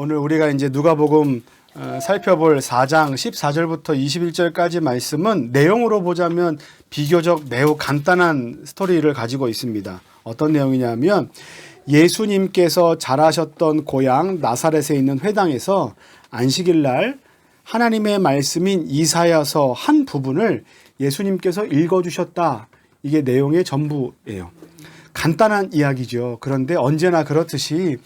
오늘 우리가 이제 누가복음 살펴볼 4장 14절부터 21절까지 말씀은 내용으로 보자면 비교적 매우 간단한 스토리를 가지고 있습니다. 어떤 내용이냐면 예수님께서 자라셨던 고향 나사렛에 있는 회당에서 안식일 날 하나님의 말씀인 이사야서 한 부분을 예수님께서 읽어주셨다. 이게 내용의 전부예요. 간단한 이야기죠. 그런데 언제나 그렇듯이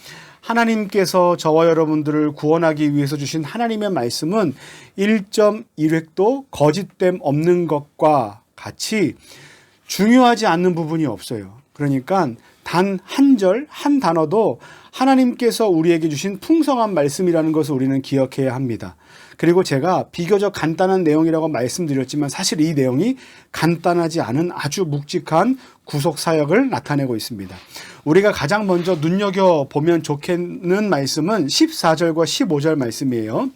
하나님께서 저와 여러분들을 구원하기 위해서 주신 하나님의 말씀은 1.1획도 거짓됨 없는 것과 같이 중요하지 않는 부분이 없어요. 그러니까 단 한 절, 한 단어도 하나님께서 우리에게 주신 풍성한 말씀이라는 것을 우리는 기억해야 합니다. 그리고 제가 비교적 간단한 내용이라고 말씀드렸지만 사실 이 내용이 간단하지 않은 아주 묵직한 구속 사역을 나타내고 있습니다. 우리가 가장 먼저 눈여겨보면 좋겠는 말씀은 14절과 15절 말씀이에요.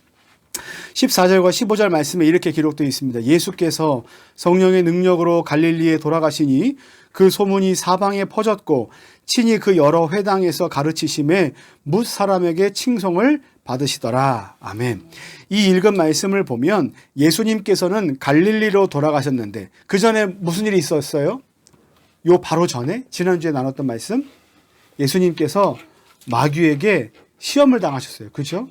14절과 15절 말씀에 이렇게 기록되어 있습니다. 예수께서 성령의 능력으로 갈릴리에 돌아가시니 그 소문이 사방에 퍼졌고 친히 그 여러 회당에서 가르치심에 뭇 사람에게 칭송을 받으시더라. 아멘. 이 읽은 말씀을 보면 예수님께서는 갈릴리로 돌아가셨는데 그 전에 무슨 일이 있었어요? 요 바로 전에 지난주에 나눴던 말씀 예수님께서 마귀에게 시험을 당하셨어요. 그렇죠?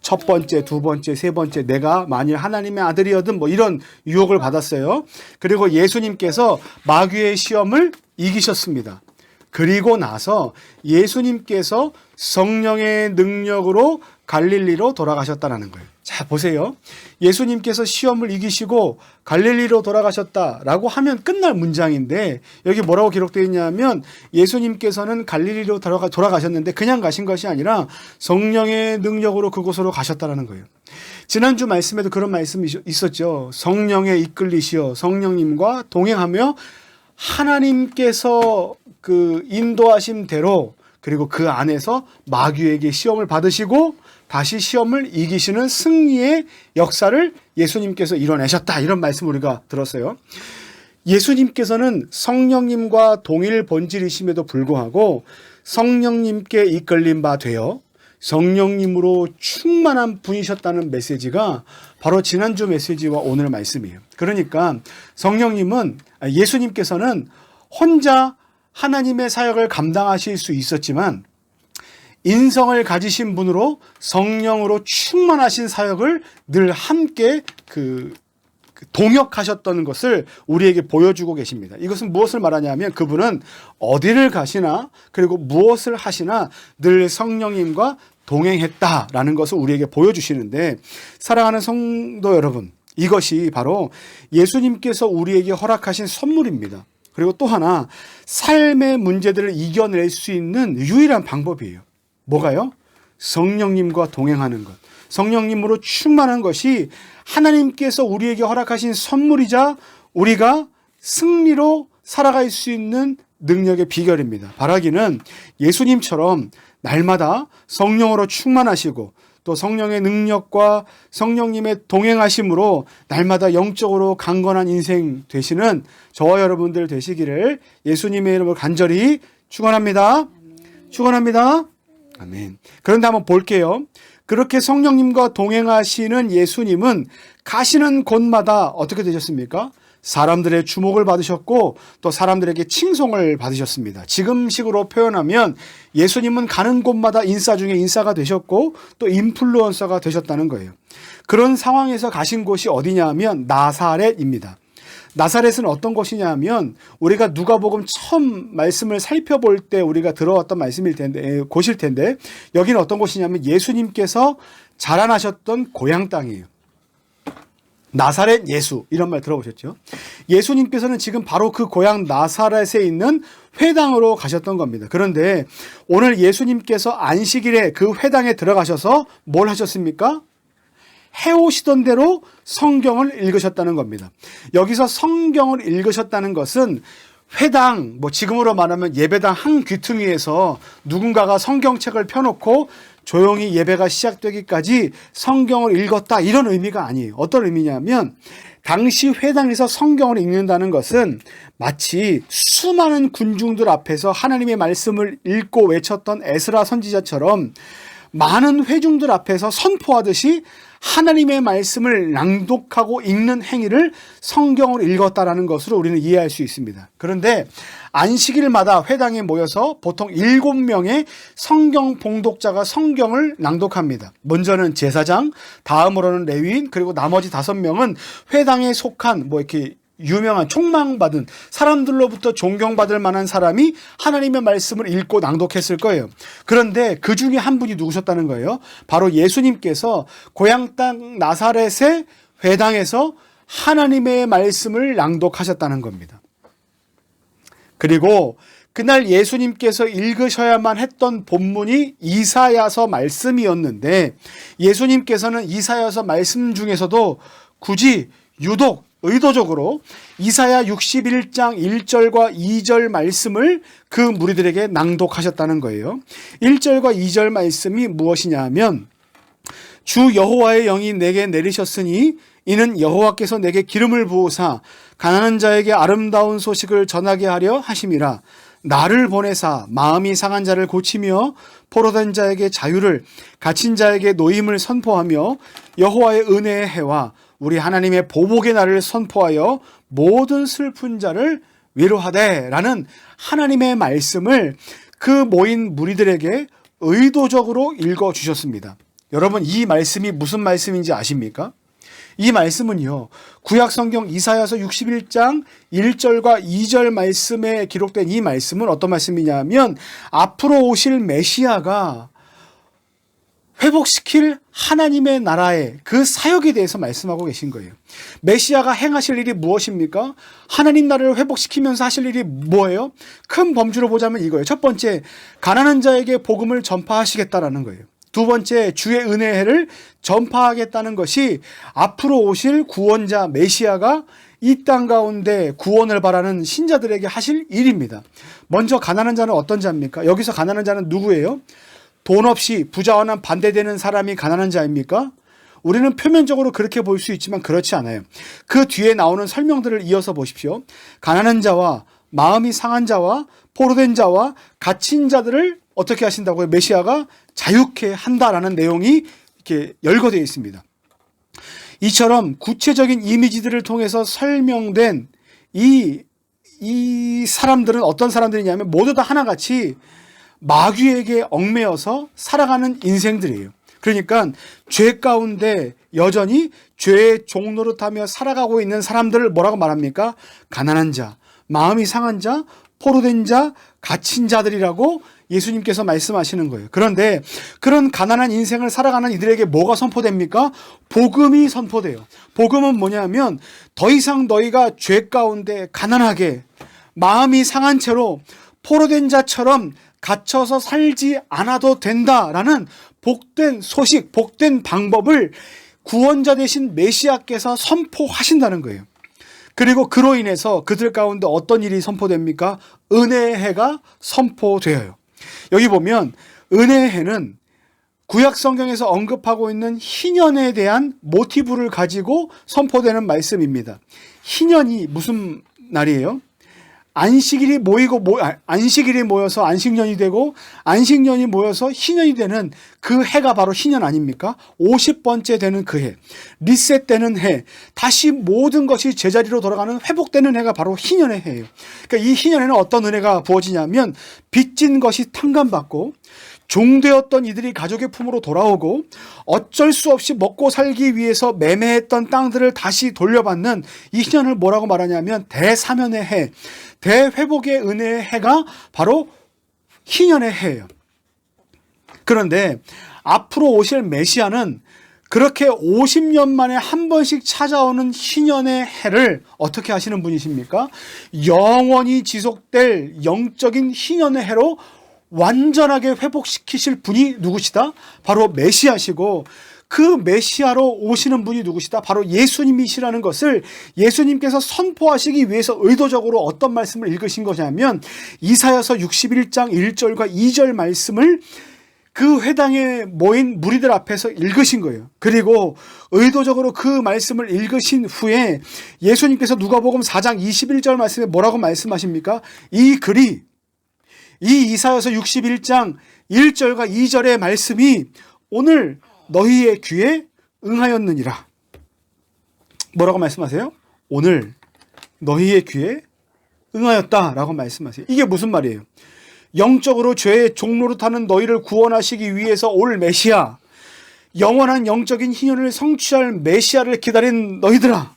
첫 번째, 두 번째, 세 번째 내가 만일 하나님의 아들이어든 이런 유혹을 받았어요. 그리고 예수님께서 마귀의 시험을 이기셨습니다. 그리고 나서 예수님께서 성령의 능력으로 갈릴리로 돌아가셨다는 거예요. 자, 보세요. 예수님께서 시험을 이기시고 갈릴리로 돌아가셨다라고 하면 끝날 문장인데 여기 뭐라고 기록되어 있냐면 예수님께서는 갈릴리로 돌아가셨는데 그냥 가신 것이 아니라 성령의 능력으로 그곳으로 가셨다는 거예요. 지난주 말씀에도 그런 말씀이 있었죠. 성령에 이끌리시어 성령님과 동행하며 하나님께서 그 인도하심 대로 그리고 그 안에서 마귀에게 시험을 받으시고 다시 시험을 이기시는 승리의 역사를 예수님께서 이뤄내셨다. 이런 말씀 우리가 들었어요. 예수님께서는 성령님과 동일 본질이심에도 불구하고 성령님께 이끌림 바 되어 성령님으로 충만한 분이셨다는 메시지가 바로 지난주 메시지와 오늘 말씀이에요. 그러니까 예수님께서는 혼자 하나님의 사역을 감당하실 수 있었지만 인성을 가지신 분으로 성령으로 충만하신 사역을 늘 함께 동역하셨던 것을 우리에게 보여주고 계십니다. 이것은 무엇을 말하냐면 그분은 어디를 가시나 그리고 무엇을 하시나 늘 성령님과 동행했다라는 것을 우리에게 보여주시는데 사랑하는 성도 여러분, 이것이 바로 예수님께서 우리에게 허락하신 선물입니다. 그리고 또 하나 삶의 문제들을 이겨낼 수 있는 유일한 방법이에요. 뭐가요? 성령님과 동행하는 것. 성령님으로 충만한 것이 하나님께서 우리에게 허락하신 선물이자 우리가 승리로 살아갈 수 있는 능력의 비결입니다. 바라기는 예수님처럼 날마다 성령으로 충만하시고 또 성령의 능력과 성령님의 동행하심으로 날마다 영적으로 강건한 인생 되시는 저와 여러분들 되시기를 예수님의 이름으로 간절히 축원합니다. 축원합니다. 아멘. 그런데 한번 볼게요. 그렇게 성령님과 동행하시는 예수님은 가시는 곳마다 어떻게 되셨습니까? 사람들의 주목을 받으셨고 또 사람들에게 칭송을 받으셨습니다. 지금식으로 표현하면 예수님은 가는 곳마다 인싸 중에 인싸가 되셨고 또 인플루언서가 되셨다는 거예요. 그런 상황에서 가신 곳이 어디냐 하면 나사렛입니다. 나사렛은 어떤 곳이냐 하면 우리가 누가복음 처음 말씀을 살펴볼 때 우리가 들어왔던 곳일 텐데 여기는 어떤 곳이냐면 예수님께서 자라나셨던 고향 땅이에요. 나사렛 예수 이런 말 들어보셨죠? 예수님께서는 지금 바로 그 고향 나사렛에 있는 회당으로 가셨던 겁니다. 그런데 오늘 예수님께서 안식일에 그 회당에 들어가셔서 뭘 하셨습니까? 해오시던 대로 성경을 읽으셨다는 겁니다. 여기서 성경을 읽으셨다는 것은 회당, 지금으로 말하면 예배당 한 귀퉁이에서 누군가가 성경책을 펴놓고 조용히 예배가 시작되기까지 성경을 읽었다 이런 의미가 아니에요. 어떤 의미냐면 당시 회당에서 성경을 읽는다는 것은 마치 수많은 군중들 앞에서 하나님의 말씀을 읽고 외쳤던 에스라 선지자처럼 많은 회중들 앞에서 선포하듯이 하나님의 말씀을 낭독하고 읽는 행위를 성경을 읽었다라는 것으로 우리는 이해할 수 있습니다. 그런데 안식일마다 회당에 모여서 보통 7명의 성경 봉독자가 성경을 낭독합니다. 먼저는 제사장, 다음으로는 레위인, 그리고 나머지 5명은 회당에 속한 이렇게 유명한 총망받은 사람들로부터 존경받을 만한 사람이 하나님의 말씀을 읽고 낭독했을 거예요. 그런데 그 중에 한 분이 누구셨다는 거예요? 바로 예수님께서 고향 땅 나사렛의 회당에서 하나님의 말씀을 낭독하셨다는 겁니다. 그리고 그날 예수님께서 읽으셔야만 했던 본문이 이사야서 말씀이었는데, 예수님께서는 이사야서 말씀 중에서도 굳이 유독 의도적으로 이사야 61장 1절과 2절 말씀을 그 무리들에게 낭독하셨다는 거예요. 1절과 2절 말씀이 무엇이냐 하면, 주 여호와의 영이 내게 내리셨으니 이는 여호와께서 내게 기름을 부으사 가난한 자에게 아름다운 소식을 전하게 하려 하심이라. 나를 보내사 마음이 상한 자를 고치며 포로된 자에게 자유를, 갇힌 자에게 노임을 선포하며 여호와의 은혜의 해와 우리 하나님의 보복의 날을 선포하여 모든 슬픈 자를 위로하되 라는 하나님의 말씀을 그 모인 무리들에게 의도적으로 읽어주셨습니다. 여러분, 이 말씀이 무슨 말씀인지 아십니까? 이 말씀은요, 구약성경 이사야서 61장 1절과 2절 말씀에 기록된 이 말씀은 어떤 말씀이냐면, 앞으로 오실 메시아가 회복시킬 하나님의 나라의 그 사역에 대해서 말씀하고 계신 거예요. 메시아가 행하실 일이 무엇입니까? 하나님 나라를 회복시키면서 하실 일이 뭐예요? 큰 범주로 보자면 이거예요. 첫 번째, 가난한 자에게 복음을 전파하시겠다라는 거예요. 두 번째, 주의 은혜를 전파하겠다는 것이 앞으로 오실 구원자 메시아가 이 땅 가운데 구원을 바라는 신자들에게 하실 일입니다. 먼저 가난한 자는 어떤 자입니까? 여기서 가난한 자는 누구예요? 돈 없이 부자와는 반대되는 사람이 가난한 자입니까? 우리는 표면적으로 그렇게 볼 수 있지만 그렇지 않아요. 그 뒤에 나오는 설명들을 이어서 보십시오. 가난한 자와 마음이 상한 자와 포로된 자와 갇힌 자들을 어떻게 하신다고요? 메시아가 자유케 한다라는 내용이 이렇게 열거되어 있습니다. 이처럼 구체적인 이미지들을 통해서 설명된 이 사람들은 어떤 사람들이냐면 모두 다 하나같이 마귀에게 얽매여서 살아가는 인생들이에요. 그러니까 죄 가운데 여전히 죄의 종노릇하며 살아가고 있는 사람들을 뭐라고 말합니까? 가난한 자, 마음이 상한 자, 포로된 자, 갇힌 자들이라고 예수님께서 말씀하시는 거예요. 그런데 그런 가난한 인생을 살아가는 이들에게 뭐가 선포됩니까? 복음이 선포돼요. 복음은 뭐냐면 더 이상 너희가 죄 가운데 가난하게 마음이 상한 채로 포로된 자처럼 갇혀서 살지 않아도 된다라는 복된 소식, 복된 방법을 구원자 되신 메시아께서 선포하신다는 거예요. 그리고 그로 인해서 그들 가운데 어떤 일이 선포됩니까? 은혜의 해가 선포되어요. 여기 보면 은혜의 해는 구약 성경에서 언급하고 있는 희년에 대한 모티브를 가지고 선포되는 말씀입니다. 희년이 무슨 날이에요? 안식일이 모여서 안식년이 되고 안식년이 모여서 희년이 되는 그 해가 바로 희년 아닙니까? 50번째 되는 그 해, 리셋되는 해, 다시 모든 것이 제자리로 돌아가는 회복되는 해가 바로 희년의 해예요. 그러니까 이 희년에는 어떤 은혜가 부어지냐면 빚진 것이 탕감받고 종되었던 이들이 가족의 품으로 돌아오고 어쩔 수 없이 먹고 살기 위해서 매매했던 땅들을 다시 돌려받는 이 희년을 뭐라고 말하냐면 대사면의 해, 대회복의 은혜의 해가 바로 희년의 해예요. 그런데 앞으로 오실 메시아는 그렇게 50년 만에 한 번씩 찾아오는 희년의 해를 어떻게 하시는 분이십니까? 영원히 지속될 영적인 희년의 해로 완전하게 회복시키실 분이 누구시다? 바로 메시아시고 그 메시아로 오시는 분이 누구시다? 바로 예수님이시라는 것을 예수님께서 선포하시기 위해서 의도적으로 어떤 말씀을 읽으신 거냐면 이사야서 61장 1절과 2절 말씀을 그 회당에 모인 무리들 앞에서 읽으신 거예요. 그리고 의도적으로 그 말씀을 읽으신 후에 예수님께서 누가복음 4장 21절 말씀에 뭐라고 말씀하십니까? 이 글이 이 이사야서 61장 1절과 2절의 말씀이 오늘 너희의 귀에 응하였느니라. 뭐라고 말씀하세요? 오늘 너희의 귀에 응하였다라고 말씀하세요. 이게 무슨 말이에요? 영적으로 죄의 종로로 타는 너희를 구원하시기 위해서 올 메시아, 영원한 영적인 희년을 성취할 메시아를 기다린 너희들아,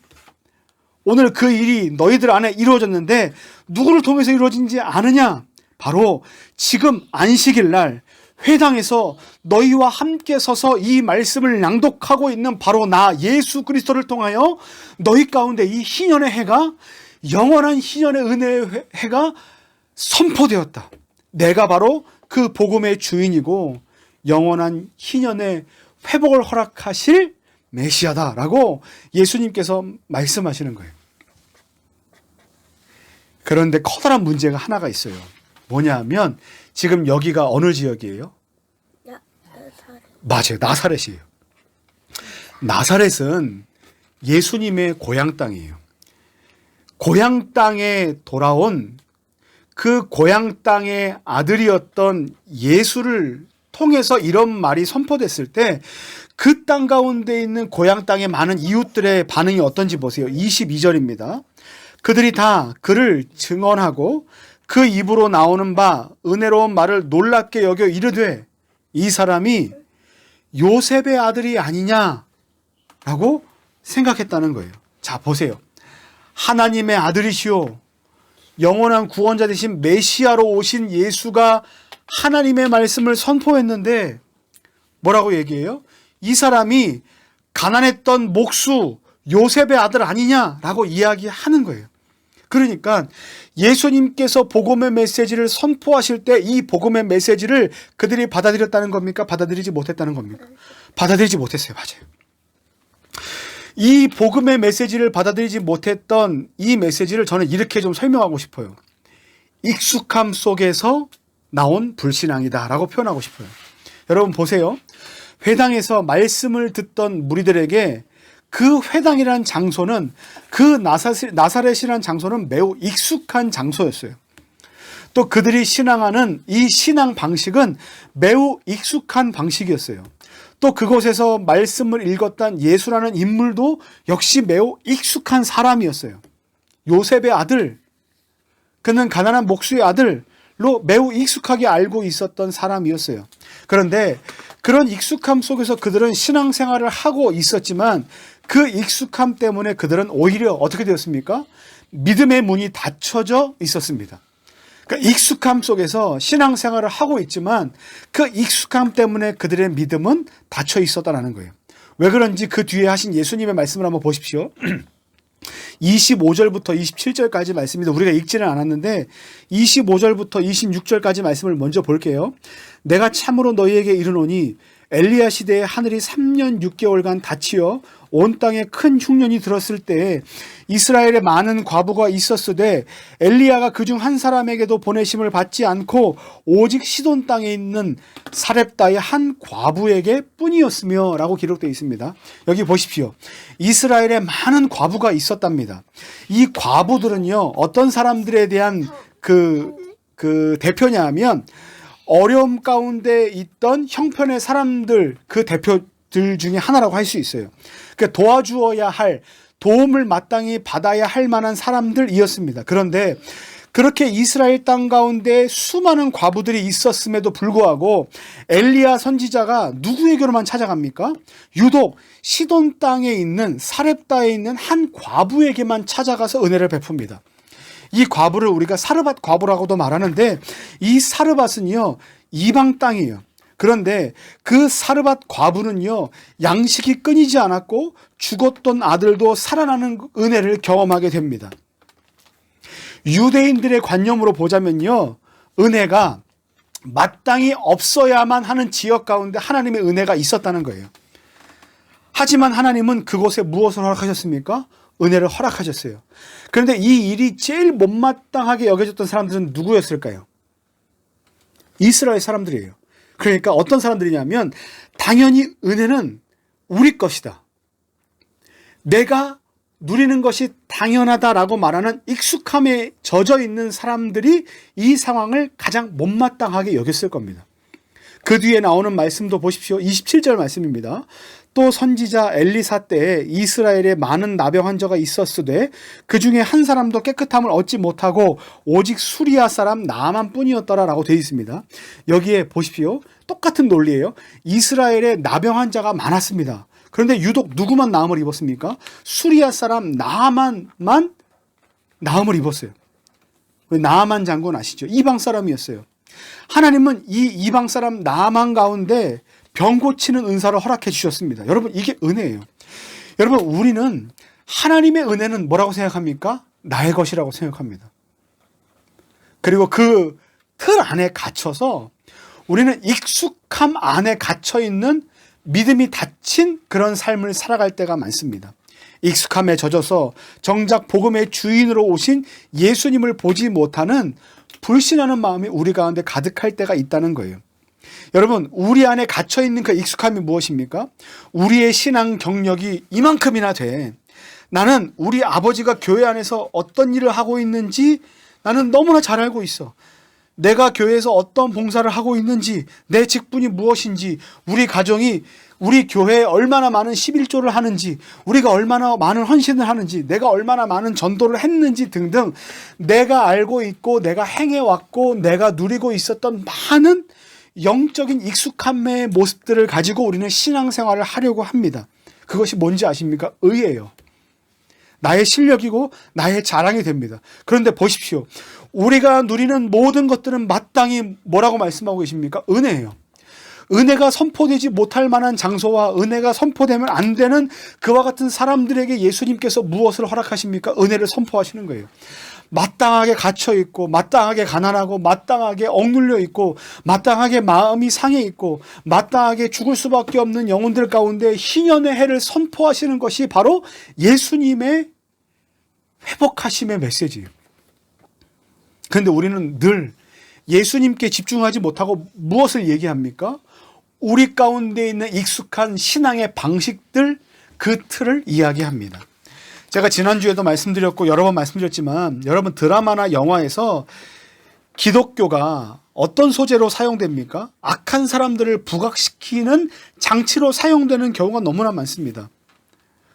오늘 그 일이 너희들 안에 이루어졌는데 누구를 통해서 이루어진지 아느냐? 바로 지금 안식일 날 회당에서 너희와 함께 서서 이 말씀을 낭독하고 있는 바로 나 예수 그리스도를 통하여 너희 가운데 이 희년의 해가, 영원한 희년의 은혜의 해가 선포되었다. 내가 바로 그 복음의 주인이고 영원한 희년의 회복을 허락하실 메시아다라고 예수님께서 말씀하시는 거예요. 그런데 커다란 문제가 하나가 있어요. 뭐냐 하면 지금 여기가 어느 지역이에요? 맞아요. 나사렛이에요. 나사렛은 예수님의 고향 땅이에요. 고향 땅에 돌아온 그 고향 땅의 아들이었던 예수를 통해서 이런 말이 선포됐을 때 그 땅 가운데 있는 고향 땅의 많은 이웃들의 반응이 어떤지 보세요. 22절입니다. 그들이 다 그를 증언하고 그 입으로 나오는 바 은혜로운 말을 놀랍게 여겨 이르되 이 사람이 요셉의 아들이 아니냐라고 생각했다는 거예요. 자, 보세요. 하나님의 아들이시오 영원한 구원자 되신 메시아로 오신 예수가 하나님의 말씀을 선포했는데 뭐라고 얘기해요? 이 사람이 가난했던 목수 요셉의 아들 아니냐라고 이야기하는 거예요. 그러니까 예수님께서 복음의 메시지를 선포하실 때 이 복음의 메시지를 그들이 받아들였다는 겁니까? 받아들이지 못했다는 겁니까? 받아들이지 못했어요. 맞아요. 이 복음의 메시지를 받아들이지 못했던 이 메시지를 저는 이렇게 좀 설명하고 싶어요. 익숙함 속에서 나온 불신앙이다 라고 표현하고 싶어요. 여러분 보세요. 회당에서 말씀을 듣던 무리들에게 그 회당이라는 장소는, 그 나사렛이라는 장소는 매우 익숙한 장소였어요. 또 그들이 신앙하는 이 신앙 방식은 매우 익숙한 방식이었어요. 또 그곳에서 말씀을 읽었던 예수라는 인물도 역시 매우 익숙한 사람이었어요. 요셉의 아들, 그는 가난한 목수의 아들로 매우 익숙하게 알고 있었던 사람이었어요. 그런데 그런 익숙함 속에서 그들은 신앙생활을 하고 있었지만 그 익숙함 때문에 그들은 오히려 어떻게 되었습니까? 믿음의 문이 닫혀져 있었습니다. 그러니까 익숙함 속에서 신앙생활을 하고 있지만 그 익숙함 때문에 그들의 믿음은 닫혀 있었다는 거예요. 왜 그런지 그 뒤에 하신 예수님의 말씀을 한번 보십시오. 25절부터 27절까지 말씀입니다. 우리가 읽지는 않았는데 25절부터 26절까지 말씀을 먼저 볼게요. 내가 참으로 너희에게 이르노니 엘리야 시대에 하늘이 3년 6개월간 닫히어 온 땅에 큰 흉년이 들었을 때에 이스라엘에 많은 과부가 있었으되 엘리야가 그중 한 사람에게도 보내심을 받지 않고 오직 시돈 땅에 있는 사렙다의 한 과부에게 뿐이었으며 라고 기록되어 있습니다. 여기 보십시오. 이스라엘에 많은 과부가 있었답니다. 이 과부들은요, 어떤 사람들에 대한 그 대표냐 하면 어려움 가운데 있던 형편의 사람들, 그 대표들 중에 하나라고 할 수 있어요. 그러니까 도와주어야 할, 도움을 마땅히 받아야 할 만한 사람들이었습니다. 그런데 그렇게 이스라엘 땅 가운데 수많은 과부들이 있었음에도 불구하고 엘리야 선지자가 누구에게로만 찾아갑니까? 유독 시돈 땅에 있는 사렙다에 있는 한 과부에게만 찾아가서 은혜를 베풉니다. 이 과부를 우리가 사르밧 과부라고도 말하는데 이 사르밧은요, 이방 땅이에요. 그런데 그 사르밧 과부는요, 양식이 끊이지 않았고 죽었던 아들도 살아나는 은혜를 경험하게 됩니다. 유대인들의 관념으로 보자면요, 은혜가 마땅히 없어야만 하는 지역 가운데 하나님의 은혜가 있었다는 거예요. 하지만 하나님은 그곳에 무엇을 허락하셨습니까? 은혜를 허락하셨어요. 그런데 이 일이 제일 못마땅하게 여겨졌던 사람들은 누구였을까요? 이스라엘 사람들이에요. 그러니까 어떤 사람들이냐면 당연히 은혜는 우리 것이다, 내가 누리는 것이 당연하다라고 말하는 익숙함에 젖어 있는 사람들이 이 상황을 가장 못마땅하게 여겼을 겁니다. 그 뒤에 나오는 말씀도 보십시오. 27절 말씀입니다. 또 선지자 엘리사 때에 이스라엘에 많은 나병 환자가 있었으되 그 중에 한 사람도 깨끗함을 얻지 못하고 오직 수리아 사람 나만 뿐이었더라라고 되어 있습니다. 여기에 보십시오. 똑같은 논리예요. 이스라엘에 나병 환자가 많았습니다. 그런데 유독 누구만 나음을 입었습니까? 수리아 사람 나만만 나음을 입었어요. 나만 장군 아시죠? 이방 사람이었어요. 하나님은 이 이방 사람 나만 가운데 병 고치는 은사를 허락해 주셨습니다. 여러분, 이게 은혜예요. 여러분, 우리는 하나님의 은혜는 뭐라고 생각합니까? 나의 것이라고 생각합니다. 그리고 그 틀 안에 갇혀서 우리는 익숙함 안에 갇혀 있는 믿음이 닫힌 그런 삶을 살아갈 때가 많습니다. 익숙함에 젖어서 정작 복음의 주인으로 오신 예수님을 보지 못하는 불신하는 마음이 우리 가운데 가득할 때가 있다는 거예요. 여러분, 우리 안에 갇혀있는 그 익숙함이 무엇입니까? 우리의 신앙 경력이 이만큼이나 돼. 나는 우리 아버지가 교회 안에서 어떤 일을 하고 있는지 나는 너무나 잘 알고 있어. 내가 교회에서 어떤 봉사를 하고 있는지, 내 직분이 무엇인지, 우리 가정이 우리 교회에 얼마나 많은 11조를 하는지, 우리가 얼마나 많은 헌신을 하는지, 내가 얼마나 많은 전도를 했는지 등등 내가 알고 있고 내가 행해왔고 내가 누리고 있었던 많은 영적인 익숙함의 모습들을 가지고 우리는 신앙생활을 하려고 합니다. 그것이 뭔지 아십니까? 의예요. 나의 실력이고 나의 자랑이 됩니다. 그런데 보십시오. 우리가 누리는 모든 것들은 마땅히 뭐라고 말씀하고 계십니까? 은혜예요. 은혜가 선포되지 못할 만한 장소와 은혜가 선포되면 안 되는 그와 같은 사람들에게 예수님께서 무엇을 허락하십니까? 은혜를 선포하시는 거예요. 마땅하게 갇혀있고 마땅하게 가난하고 마땅하게 억눌려 있고 마땅하게 마음이 상해 있고 마땅하게 죽을 수밖에 없는 영혼들 가운데 희년의 해를 선포하시는 것이 바로 예수님의 회복하심의 메시지예요. 그런데 우리는 늘 예수님께 집중하지 못하고 무엇을 얘기합니까? 우리 가운데 있는 익숙한 신앙의 방식들, 그 틀을 이야기합니다. 제가 지난주에도 말씀드렸고 여러 번 말씀드렸지만 여러분, 드라마나 영화에서 기독교가 어떤 소재로 사용됩니까? 악한 사람들을 부각시키는 장치로 사용되는 경우가 너무나 많습니다.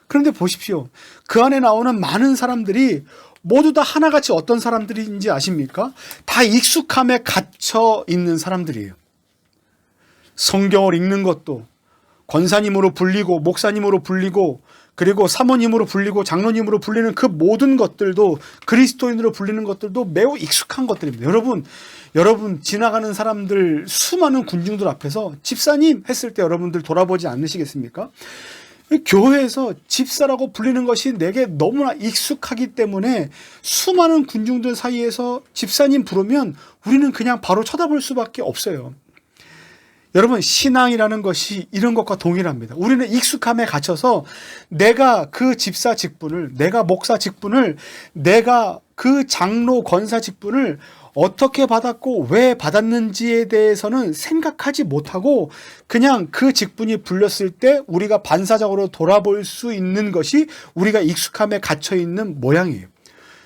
그런데 보십시오. 그 안에 나오는 많은 사람들이 모두 다 하나같이 어떤 사람들인지 아십니까? 다 익숙함에 갇혀 있는 사람들이에요. 성경을 읽는 것도 권사님으로 불리고 목사님으로 불리고 그리고 사모님으로 불리고 장로님으로 불리는 그 모든 것들도 그리스도인으로 불리는 것들도 매우 익숙한 것들입니다. 여러분 지나가는 사람들 수많은 군중들 앞에서 집사님 했을 때 여러분들 돌아보지 않으시겠습니까? 교회에서 집사라고 불리는 것이 내게 너무나 익숙하기 때문에 수많은 군중들 사이에서 집사님 부르면 우리는 그냥 바로 쳐다볼 수밖에 없어요. 여러분, 신앙이라는 것이 이런 것과 동일합니다. 우리는 익숙함에 갇혀서 내가 그 집사 직분을, 내가 목사 직분을, 내가 그 장로 권사 직분을 어떻게 받았고 왜 받았는지에 대해서는 생각하지 못하고 그냥 그 직분이 불렸을 때 우리가 반사적으로 돌아볼 수 있는 것이 우리가 익숙함에 갇혀 있는 모양이에요.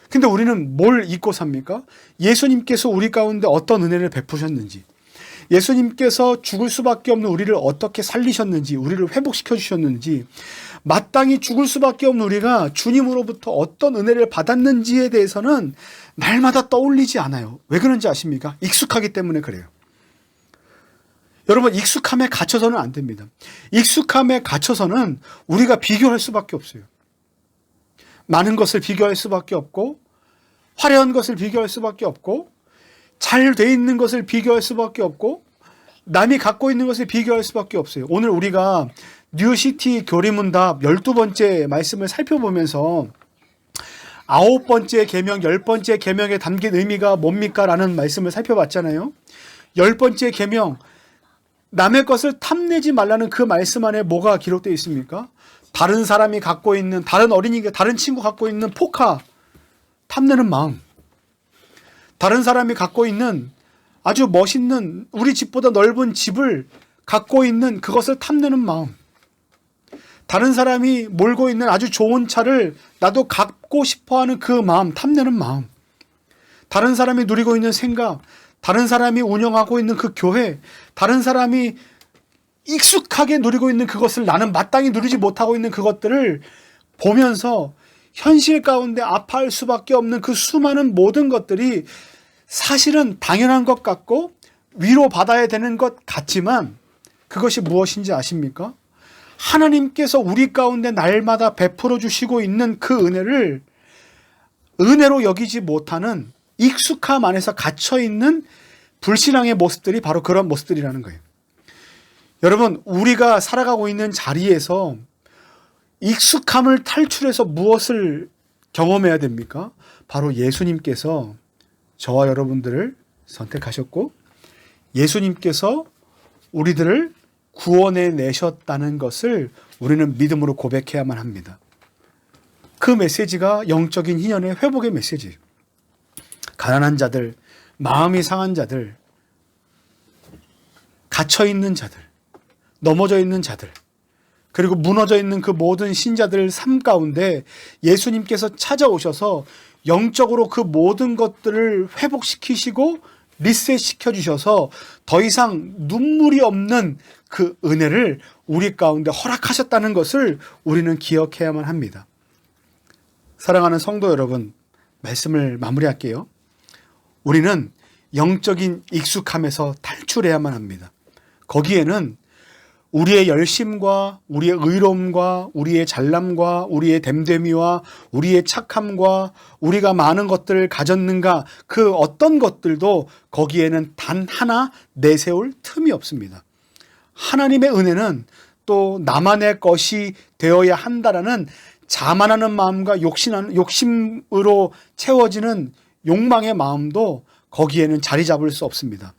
근데 우리는 뭘 잊고 삽니까? 예수님께서 우리 가운데 어떤 은혜를 베푸셨는지, 예수님께서 죽을 수밖에 없는 우리를 어떻게 살리셨는지, 우리를 회복시켜 주셨는지, 마땅히 죽을 수밖에 없는 우리가 주님으로부터 어떤 은혜를 받았는지에 대해서는 날마다 떠올리지 않아요. 왜 그런지 아십니까? 익숙하기 때문에 그래요. 여러분, 익숙함에 갇혀서는 안 됩니다. 익숙함에 갇혀서는 우리가 비교할 수밖에 없어요. 많은 것을 비교할 수밖에 없고, 화려한 것을 비교할 수밖에 없고, 잘 돼 있는 것을 비교할 수밖에 없고, 남이 갖고 있는 것을 비교할 수밖에 없어요. 오늘 우리가 뉴시티 교리문답 12번째 말씀을 살펴보면서 9번째 계명, 10번째 계명에 담긴 의미가 뭡니까? 라는 말씀을 살펴봤잖아요. 10번째 계명, 남의 것을 탐내지 말라는 그 말씀 안에 뭐가 기록되어 있습니까? 다른 사람이 갖고 있는, 다른 어린이가, 다른 친구 갖고 있는 포카, 탐내는 마음. 다른 사람이 갖고 있는 아주 멋있는, 우리 집보다 넓은 집을 갖고 있는 그것을 탐내는 마음. 다른 사람이 몰고 있는 아주 좋은 차를 나도 갖고 싶어하는 그 마음, 탐내는 마음. 다른 사람이 누리고 있는 생각, 다른 사람이 운영하고 있는 그 교회, 다른 사람이 익숙하게 누리고 있는 그것을 나는 마땅히 누리지 못하고 있는 그것들을 보면서 현실 가운데 아파할 수밖에 없는 그 수많은 모든 것들이 사실은 당연한 것 같고 위로받아야 되는 것 같지만 그것이 무엇인지 아십니까? 하나님께서 우리 가운데 날마다 베풀어 주시고 있는 그 은혜를 은혜로 여기지 못하는 익숙함 안에서 갇혀있는 불신앙의 모습들이 바로 그런 모습들이라는 거예요. 여러분, 우리가 살아가고 있는 자리에서 익숙함을 탈출해서 무엇을 경험해야 됩니까? 바로 예수님께서 저와 여러분들을 선택하셨고 예수님께서 우리들을 구원해 내셨다는 것을 우리는 믿음으로 고백해야만 합니다. 그 메시지가 영적인 희년의 회복의 메시지예요. 가난한 자들, 마음이 상한 자들, 갇혀있는 자들, 넘어져 있는 자들, 그리고 무너져 있는 그 모든 신자들 삶 가운데 예수님께서 찾아오셔서 영적으로 그 모든 것들을 회복시키시고 리셋시켜 주셔서 더 이상 눈물이 없는 그 은혜를 우리 가운데 허락하셨다는 것을 우리는 기억해야만 합니다. 사랑하는 성도 여러분, 말씀을 마무리할게요. 우리는 영적인 익숙함에서 탈출해야만 합니다. 거기에는 우리의 열심과 우리의 의로움과 우리의 잘남과 우리의 됨됨이와 우리의 착함과 우리가 많은 것들을 가졌는가 그 어떤 것들도 거기에는 단 하나 내세울 틈이 없습니다. 하나님의 은혜는 또 나만의 것이 되어야 한다라는 자만하는 마음과 욕심으로 채워지는 욕망의 마음도 거기에는 자리 잡을 수 없습니다.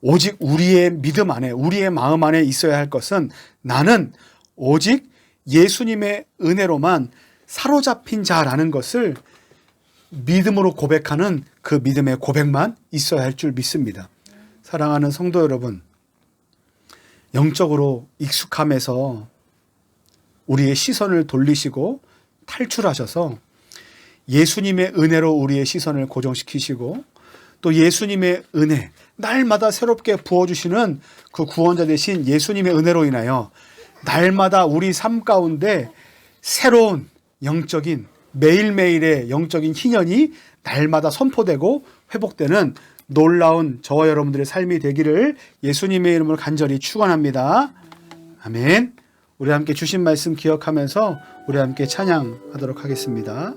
오직 우리의 믿음 안에, 우리의 마음 안에 있어야 할 것은 나는 오직 예수님의 은혜로만 사로잡힌 자라는 것을 믿음으로 고백하는 그 믿음의 고백만 있어야 할 줄 믿습니다. 사랑하는 성도 여러분, 영적으로 익숙함에서 우리의 시선을 돌리시고 탈출하셔서 예수님의 은혜로 우리의 시선을 고정시키시고 또 예수님의 은혜, 날마다 새롭게 부어주시는 그 구원자 되신 예수님의 은혜로 인하여 날마다 우리 삶 가운데 새로운 영적인 매일매일의 영적인 희년이 날마다 선포되고 회복되는 놀라운 저와 여러분들의 삶이 되기를 예수님의 이름으로 간절히 축원합니다. 아멘. 우리 함께 주신 말씀 기억하면서 우리 함께 찬양하도록 하겠습니다.